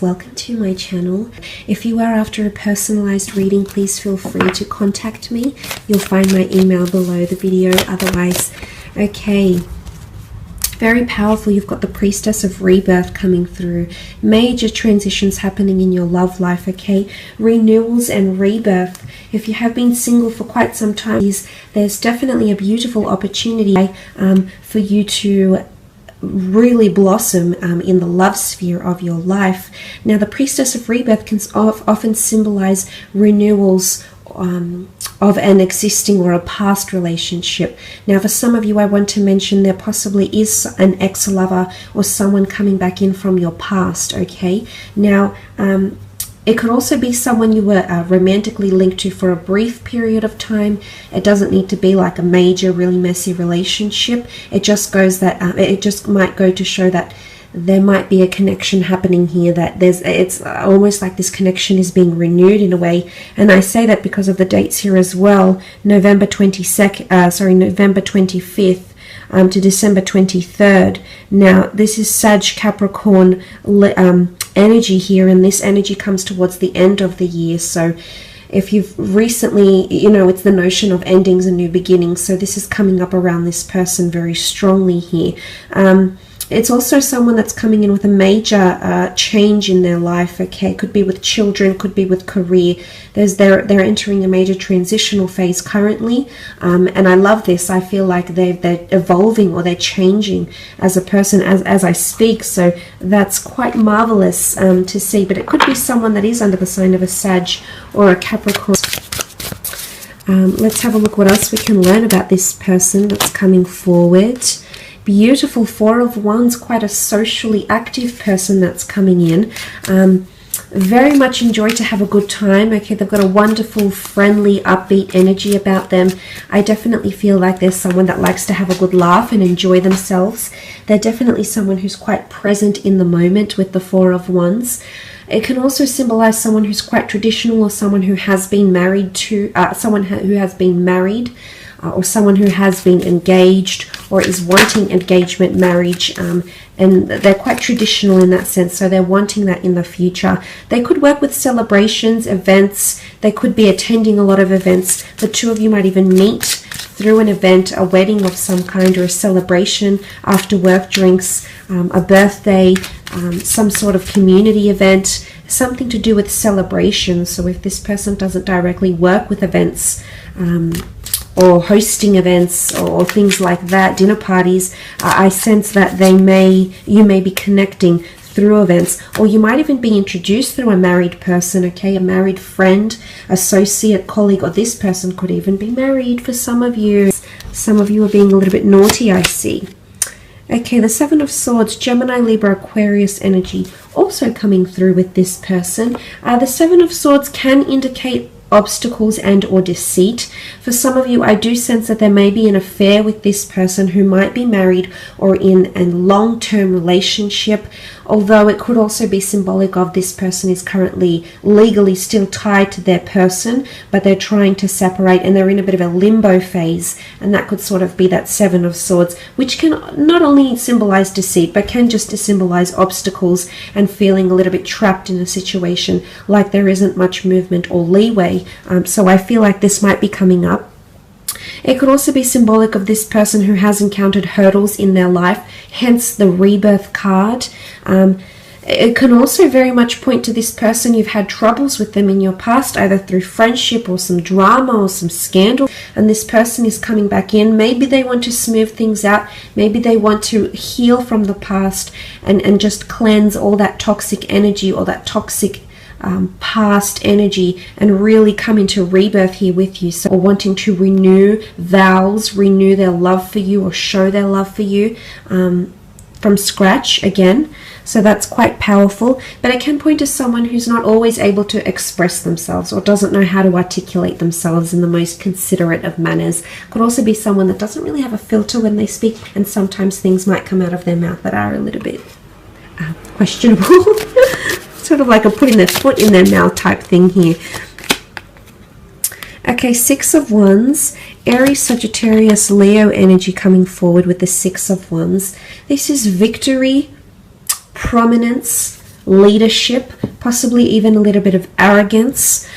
Welcome to my channel. If you are after a personalized reading, please feel free to contact me. You'll find my email below the video. Otherwise, okay, very powerful. You've got the Priestess of Rebirth coming through. Major transitions happening in your love life, okay? Renewals and rebirth. If you have been single for quite some time, there's definitely a beautiful opportunity for you to really blossom in the love sphere of your life. Now, the Priestess of Rebirth can often symbolize renewals of an existing or a past relationship. Now, for some of you, I want to mention there possibly is an ex-lover or someone coming back in from your past, okay? Now, it could also be someone you were romantically linked to for a brief period of time. It doesn't need to be like a major, really messy relationship. It just goes that it just might go to show that there might be a connection happening here. That it's almost like this connection is being renewed in a way. And I say that because of the dates here as well. November 25th. To December 23rd. Now, this is Sag Capricorn energy here, and this energy comes towards the end of the year. So if you've recently, it's the notion of endings and new beginnings. So this is coming up around this person very strongly here. It's also someone that's coming in with a major change in their life, okay? Could be with children, could be with career. They're entering a major transitional phase currently, and I love this. I feel like they're evolving or they're changing as a person as I speak, so that's quite marvelous to see. But it could be someone that is under the sign of a Sag or a Capricorn. Let's have a look what else we can learn about this person that's coming forward. Beautiful Four of Wands, quite a socially active person that's coming in. Very much enjoy to have a good time. Okay, they've got a wonderful, friendly, upbeat energy about them. I definitely feel like there's someone that likes to have a good laugh and enjoy themselves. They're definitely someone who's quite present in the moment with the Four of Wands. It can also symbolize someone who's quite traditional, or someone who has been married to, or someone who has been engaged or is wanting engagement, marriage, and they're quite traditional in that sense, so they're wanting that in the future. They could work with celebrations, events. They could be attending a lot of events. The two of you might even meet through an event, a wedding of some kind, or a celebration, after work drinks, a birthday, some sort of community event, something to do with celebration. So if this person doesn't directly work with events, or hosting events or things like that, dinner parties, I sense that you may be connecting through events, or you might even be introduced through a married person, okay, a married friend, associate, colleague, or this person could even be married for some of you. Some of you are being a little bit naughty, I see. Okay, the Seven of Swords, Gemini, Libra, Aquarius energy also coming through with this person. The Seven of Swords can indicate obstacles and or deceit. For some of you, I do sense that there may be an affair with this person who might be married or in a long-term relationship, although it could also be symbolic of this person is currently legally still tied to their person, but they're trying to separate and they're in a bit of a limbo phase, and that could sort of be that Seven of Swords, which can not only symbolize deceit, but can just symbolize obstacles and feeling a little bit trapped in a situation, like there isn't much movement or leeway. So I feel like this might be coming up. It could also be symbolic of this person who has encountered hurdles in their life, hence the Rebirth card. It can also very much point to this person. You've had troubles with them in your past, either through friendship or some drama or some scandal, and this person is coming back in. Maybe they want to smooth things out. Maybe they want to heal from the past and just cleanse all that toxic energy or that toxic past energy and really come into rebirth here with you. So, or wanting to renew vows, renew their love for you, or show their love for you from scratch again. So that's quite powerful, but it can point to someone who's not always able to express themselves or doesn't know how to articulate themselves in the most considerate of manners. Could also be someone that doesn't really have a filter when they speak, and sometimes things might come out of their mouth that are a little bit questionable. Sort of like a putting their foot in their mouth type thing here. Okay, Six of Wands, Aries, Sagittarius, Leo energy coming forward with the Six of Wands. This is victory, prominence, leadership, possibly even a little bit of arrogance.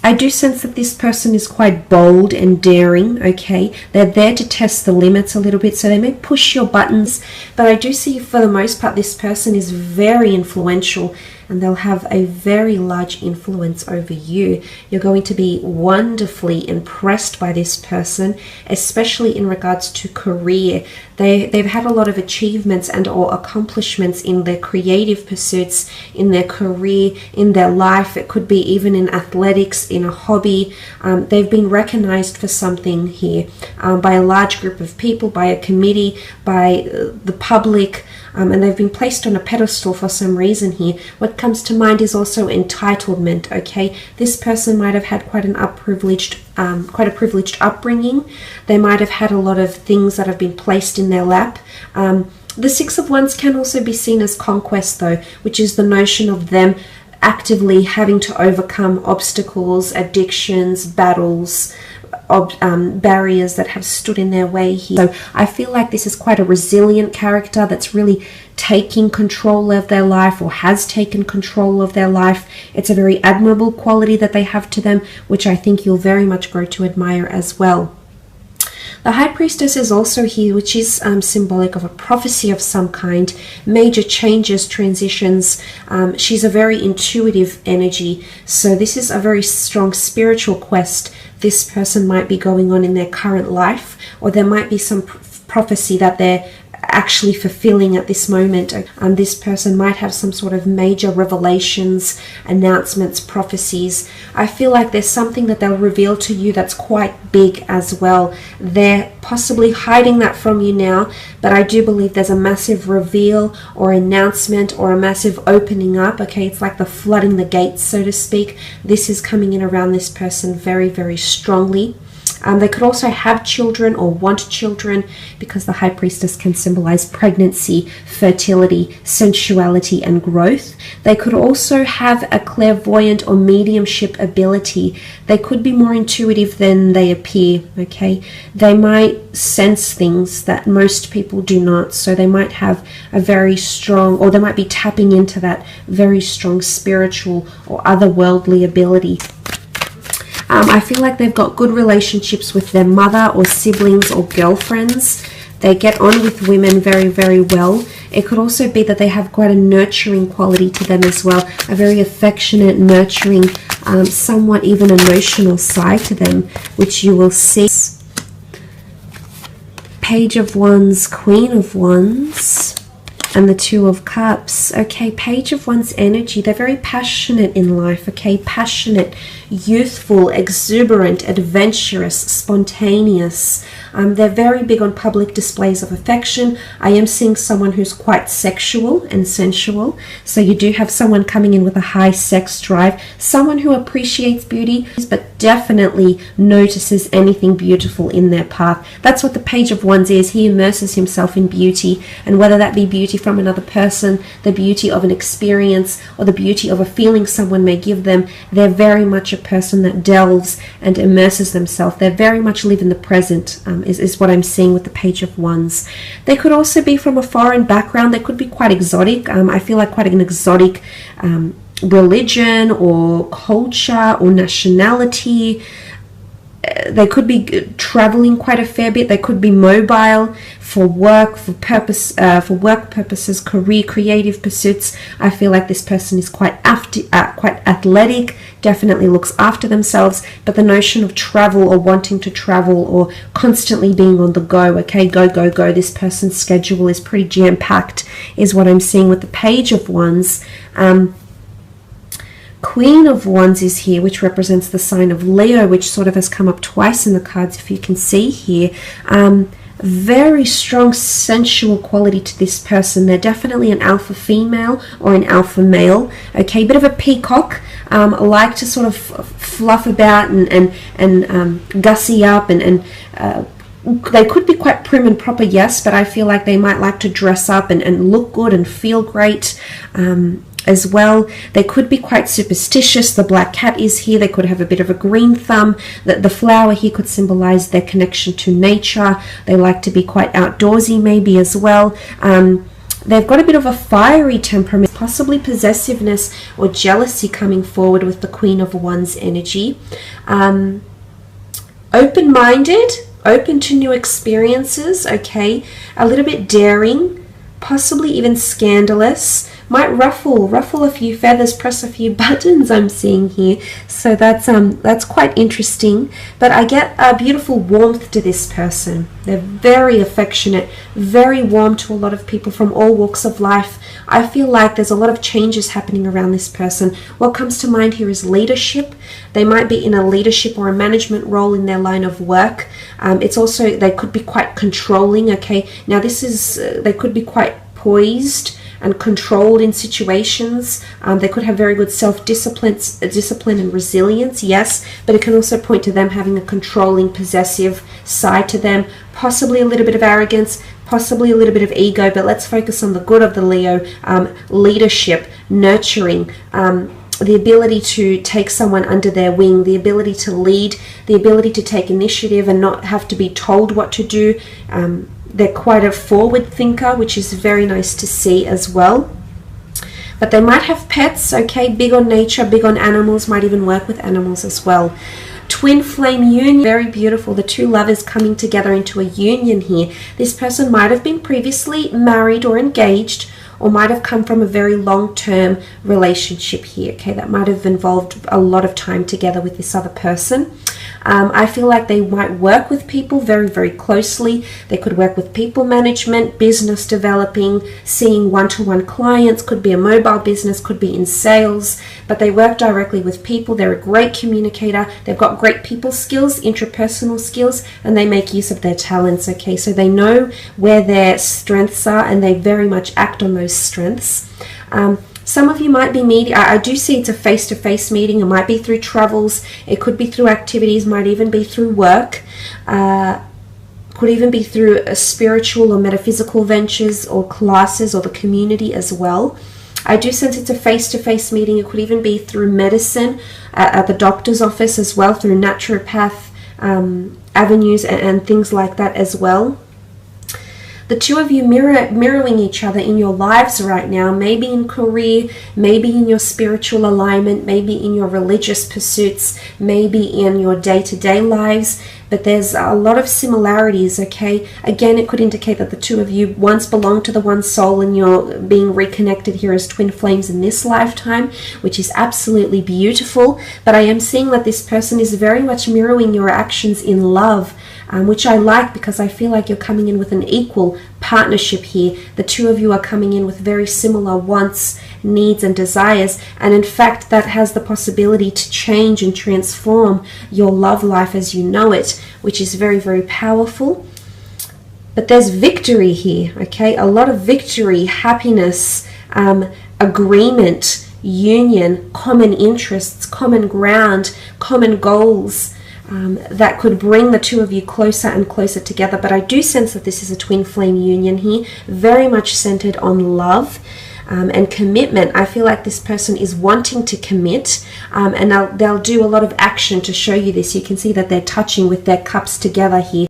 I do sense that this person is quite bold and daring, okay? They're there to test the limits a little bit, so they may push your buttons, but I do see for the most part this person is very influential, and they'll have a very large influence over you. You're going to be wonderfully impressed by this person, especially in regards to career. They've had a lot of achievements and or accomplishments in their creative pursuits, in their career, in their life. It could be even in athletics, in a hobby. They've been recognized for something here by a large group of people, by a committee, by the public, and they've been placed on a pedestal for some reason here. What comes to mind is also entitlement, okay? This person might have had quite a privileged upbringing. They might have had a lot of things that have been placed in their lap. The Six of Wands can also be seen as conquest though, which is the notion of them actively having to overcome obstacles, addictions, battles, barriers that have stood in their way here. So I feel like this is quite a resilient character that's really taking control of their life, or has taken control of their life. It's a very admirable quality that they have to them, which I think you'll very much grow to admire as well. The High Priestess is also here, which is symbolic of a prophecy of some kind, major changes, transitions. She's a very intuitive energy, so this is a very strong spiritual quest this person might be going on in their current life, or there might be some prophecy that they're actually fulfilling at this moment. This person might have some sort of major revelations, announcements, prophecies. I feel like there's something that they'll reveal to you that's quite big as well. They're possibly hiding that from you now, but I do believe there's a massive reveal or announcement or a massive opening up. Okay, it's like the flooding the gates, so to speak. This is coming in around this person very, very strongly. They could also have children or want children, because the High Priestess can symbolize pregnancy, fertility, sensuality, and growth. They could also have a clairvoyant or mediumship ability. They could be more intuitive than they appear, okay? They might sense things that most people do not, so they might have a very strong, or they might be tapping into that very strong spiritual or otherworldly ability. I feel like they've got good relationships with their mother or siblings or girlfriends. They get on with women very, very well. It could also be that they have quite a nurturing quality to them as well, a very affectionate, nurturing, somewhat even emotional side to them, which you will see. Page of Wands, Queen of Wands, and the Two of Cups. Okay, Page of Wands energy. They're very passionate in life, okay? Passionate, youthful, exuberant, adventurous, spontaneous. They're very big on public displays of affection. I am seeing someone who's quite sexual and sensual. So you do have someone coming in with a high sex drive. Someone who appreciates beauty, but definitely notices anything beautiful in their path. That's what the Page of Wands is. He immerses himself in beauty, and whether that be beauty from another person, the beauty of an experience, or the beauty of a feeling someone may give them, they're very much a person that delves and immerses themselves. They very much live in the present, is what I'm seeing with the Page of Wands. They could also be from a foreign background. They could be quite exotic. I feel like quite an exotic religion or culture or nationality. They could be traveling quite a fair bit. They could be mobile for work, for work purposes, career, creative pursuits. I feel like this person is quite athletic, definitely looks after themselves, but the notion of travel or wanting to travel or constantly being on the go, okay, go, go, go. This person's schedule is pretty jam-packed, is what I'm seeing with the Page of Wands. Queen of Wands is here, which represents the sign of Leo, which sort of has come up twice in the cards, if you can see here. Very strong sensual quality to this person. They're definitely an alpha female or an alpha male. Okay, bit of a peacock. Like to sort of fluff about and gussy up and they could be quite prim and proper, yes, but I feel like they might like to dress up and look good and feel great as well. They could be quite superstitious. The black cat is here. They could have a bit of a green thumb. The flower here could symbolize their connection to nature. They like to be quite outdoorsy maybe as well. They've got a bit of a fiery temperament, possibly possessiveness or jealousy coming forward with the Queen of Wands energy. Open-minded, open to new experiences, okay? A little bit daring, possibly even scandalous. Might ruffle a few feathers, press a few buttons, I'm seeing here. So that's quite interesting. But I get a beautiful warmth to this person. They're very affectionate, very warm to a lot of people from all walks of life. I feel like there's a lot of changes happening around this person. What comes to mind here is leadership. They might be in a leadership or a management role in their line of work. It's also, they could be quite controlling, okay? Now this is, they could be quite poised and controlled in situations. They could have very good self-discipline and resilience, yes, but it can also point to them having a controlling, possessive side to them, possibly a little bit of arrogance, possibly a little bit of ego, but let's focus on the good of the Leo. Leadership, nurturing, the ability to take someone under their wing, the ability to lead, the ability to take initiative and not have to be told what to do. They're quite a forward thinker, which is very nice to see as well. But they might have pets, okay, big on nature, big on animals, might even work with animals as well. Twin flame union, very beautiful. The two lovers coming together into a union here. This person might have been previously married or engaged, or might have come from a very long-term relationship here, okay? That might have involved a lot of time together with this other person. I feel like they might work with people very, very closely. They could work with people management, business developing, seeing one-to-one clients, could be a mobile business, could be in sales, but they work directly with people. They're a great communicator. They've got great people skills, interpersonal skills, and they make use of their talents, okay? So they know where their strengths are and they very much act on those strengths. Some of you might be meeting, I do see it's a face-to-face meeting. It might be through travels, it could be through activities, might even be through work, could even be through spiritual or metaphysical ventures or classes or the community as well. I do sense it's a face-to-face meeting. It could even be through medicine, at the doctor's office as well, through naturopath avenues and things like that as well. The two of you mirroring each other in your lives right now, maybe in career, maybe in your spiritual alignment, maybe in your religious pursuits, maybe in your day-to-day lives, but there's a lot of similarities, okay? Again, it could indicate that the two of you once belonged to the one soul and you're being reconnected here as twin flames in this lifetime, which is absolutely beautiful. But I am seeing that this person is very much mirroring your actions in love, which I like because I feel like you're coming in with an equal partnership here. The two of you are coming in with very similar wants, needs and desires, and in fact that has the possibility to change and transform your love life as you know it, which is very, very powerful. But there's victory here, okay? A lot of victory, happiness, agreement, union, common interests, common ground, common goals, that could bring the two of you closer and closer together. But I do sense that this is a twin flame union here, very much centered on love and commitment. I feel like this person is wanting to commit, and they'll do a lot of action to show you this. You can see that they're touching with their cups together here.